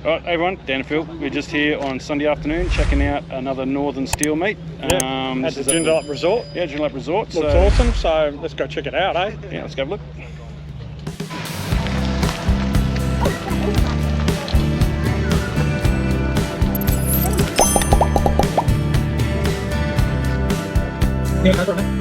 Alright everyone, Dan and Phil, we're just here on Sunday afternoon checking out another Northern Steel meet. At the Joondalup Resort. Yeah, Joondalup Resort. Looks awesome, so let's go check it out, eh? Yeah, let's go have a look. Yeah, that's right.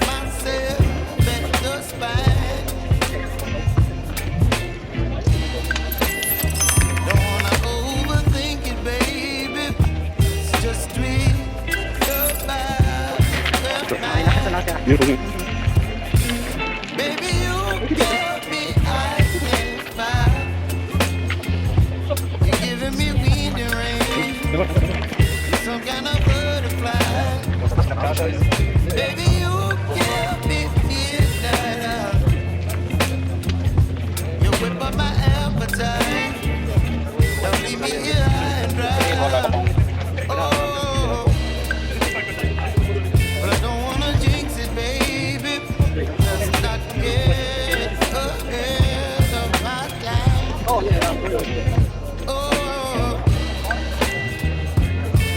Myself, better spine. Baby, you give me midnight. You whip up my appetite. Don't leave me here high and dry. Oh, but I don't wanna jinx it, baby. Let's not get ahead of my time. Oh,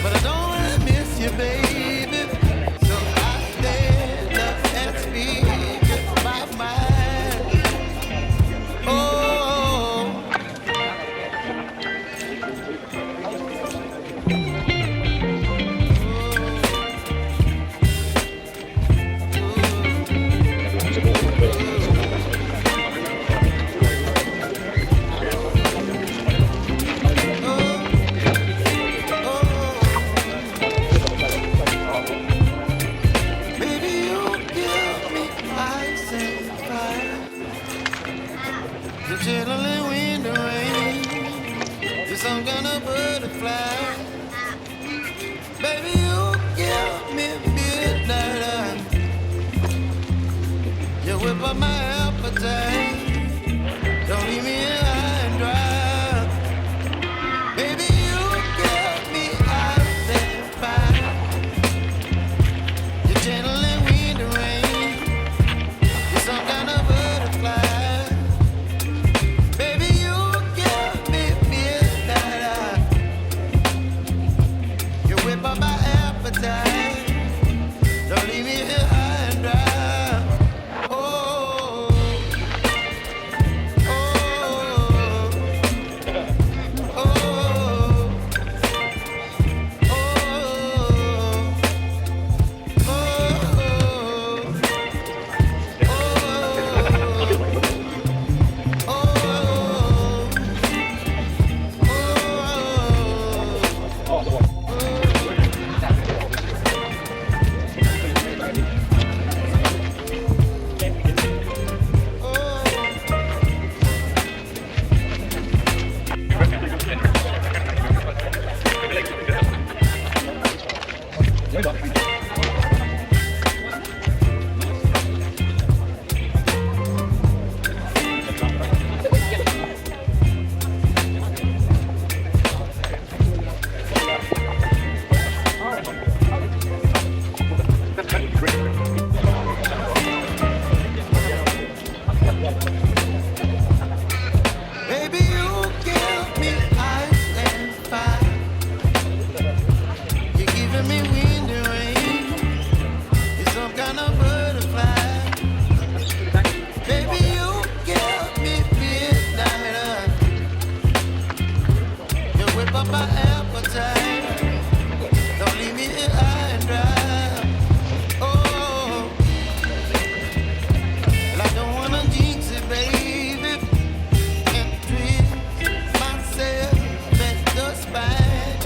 but I don't wanna miss you, baby. So I stand up and speak my mind. Oh. Baby, you give me ice and fire. You're chilling wind and rain. You're some kind of butterfly. Baby, you give me midnight. You whip up my appetite. Don't leave me high and dry. Baby, you give me ice and fire. You're channeling wind and rain. You're some kind of butterfly. Baby, you give me midnight. You whip up my appetite. Don't leave me here high and dry. Oh, oh, oh, oh, baby, you give me ice and fire. You're giving me wind and rain. You're some kind of butterfly. Baby, you give me midnight. You whip up my appetite. Don't leave me here high and dry. Oh, and I don't wanna jinx it, baby. And twist myself at the spine.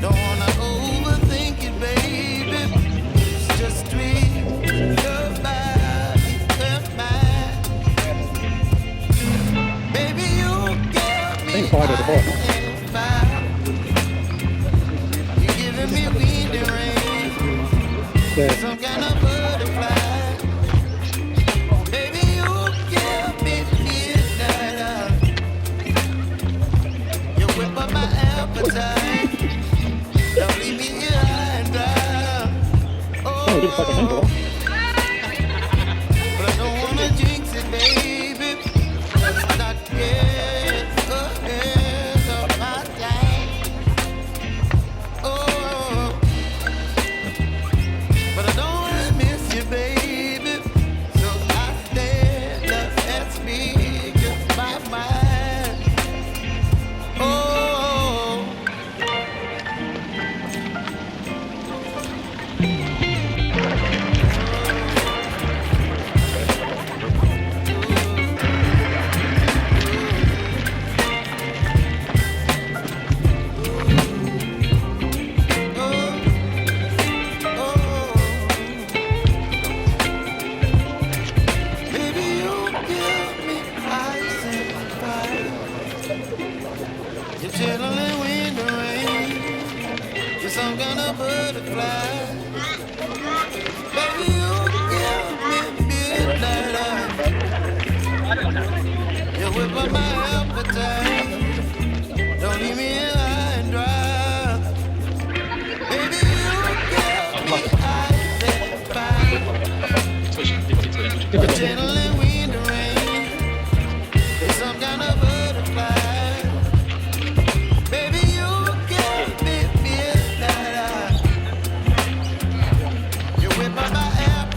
Don't wanna overthink it, baby. It's just twist your body and mine. Baby, you give me ice and fire. You're giving me wind and rain. Some kind of butterfly. Baby, you give me midnight. You whip up my appetite. Don't leave me here high and dry. Oh, but I don't wanna jinx it, baby. Let's not get ahead of my time. Oh, but I don't wanna miss you, baby. So I stand up and speak my mind. Oh.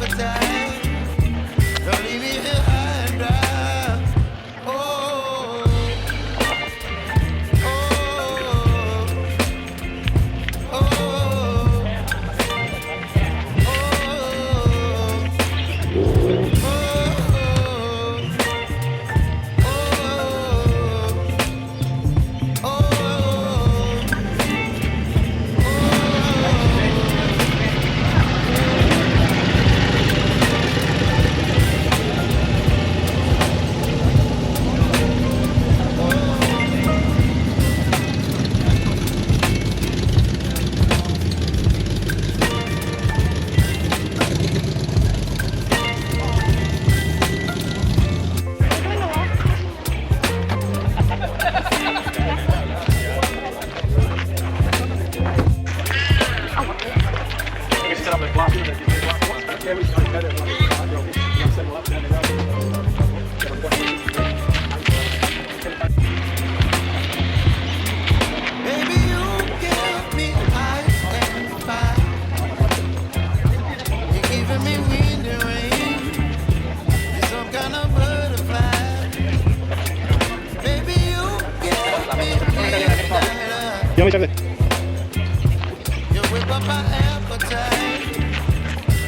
appetite. Don't leave me here high and dry. Oh, oh, oh, baby, you give me ice and fire. You're giving me wind and rain. You're some kind of butterfly. Baby, you give me midnight. You want me to You whip up my appetite.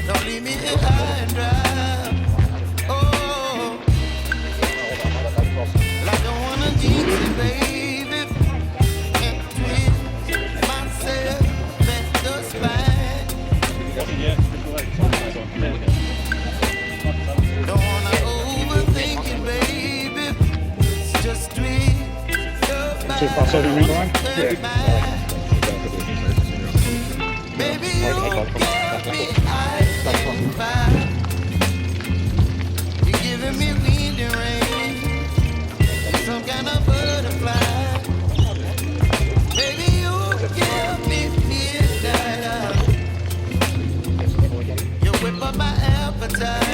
Don't leave me here high and dry. Oh, well, I don't wanna jinx it, baby. Can't twist myself at the spine. Don't wanna overthink it, baby. It's just twist your Too far, so do you mean, Brian? baby, you give me ice and fire. You're giving me wind and rain. You're some kind of butterfly. Baby, you give me midnight. You whip up my appetite.